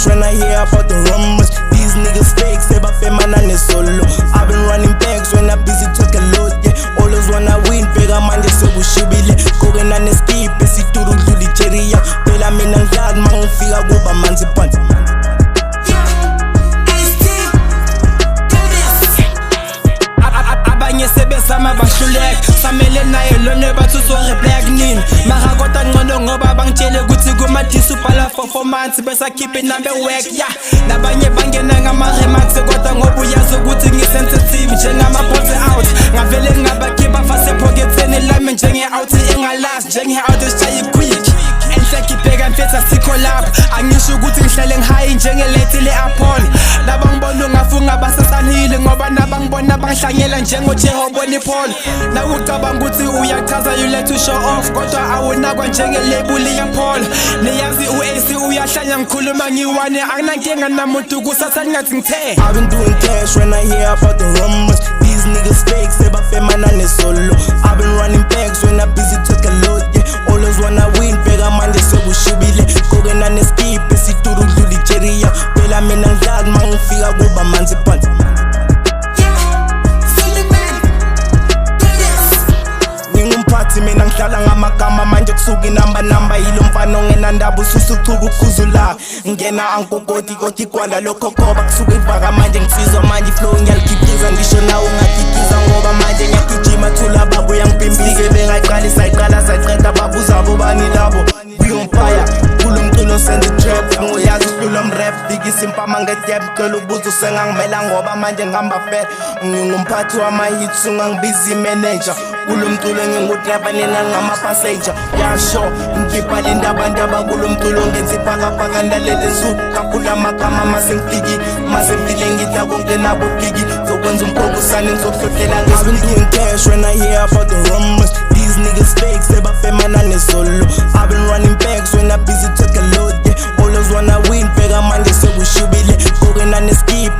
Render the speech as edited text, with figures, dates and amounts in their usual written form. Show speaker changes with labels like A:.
A: cash when I hear about the rumors. These niggas fake, say bafemana ne solo. I've been running bags when I'm busy talking load, yeah. Always wanna win, bega manje sekushibile. Kogena ne skip, esituru dluli cheria. Phela mina ngidlala mangifika kuba manzi phansi. Sebesama bahluleka samele naye lone bathu so black nini mara kodwa ngcono ngoba bangitshele ukuthi kumadisi ubhala for months bese keep number work yeah nabanye bangena ngama remarks kodwa ngoba uyazi ukuthi ngisensitive njengama photo out ngavele ngabakhipha fase pocketeni lami njenge out engalast njenge out eshaye quick enhlekipeka mfetha sikho lapha angisho ukuthi ngihlele ngihigh njenge late le apple labangibona ngafunga basesanhile ngoba nabangibona bangihlangela njengo Jehoboni Paul na ucabanga ukuthi uyachaza you let to show off kodwa awunakwa njenge label ya Paul niyazi uAC uyahlanya ngikhuluma ngiwane akunankinga namuntu kusasa ngathi ngithe I've been doing cash when I hear about the rumors these niggas fake say bafemana ne solo I've been running bags when I'm busy talking load yeah always wanna win bega manje sekushibile kogena ne skip esituru dluli cheria phela mina ngidlala mangifika kuba manzi phansi mina ngihlala ngamagama manje kusuka inamba yilo mfana ongenandaba ususuthuka ukhuzula ngena ankokoti kodwa ikwanda lokho khoba kusuka ivaka manje ngisizwa manje flow ngiyalikhiphiza ngisho nawe ungakikiza ngoba manje ngiyagijima thula babo yangipimbike bengaqalisa iqala saqeda babuza bobani labo we on fire kulumculo send the trap ngoyazi kulo mrap dikisa impama ngedeb cela ubuzo sengangimela ngoba manje ngihamba fair ngingumphathi wama hits ungangibizi manager kulumculo ngingudriver nina ngama passenger yasho ngikhipha le ndaba kulumculo ngenza iphaka ndalele suku kakhula amagama masengifike ngidla konke nabo gigi zokwenza umphokosane ngizokuhlohlela I've been doing cash when I hear about the rumors these niggas fake say bafemana ne solo I've been running bags when I'm busy talking load yeah always wanna win bega manje sekushibile kogena ne skip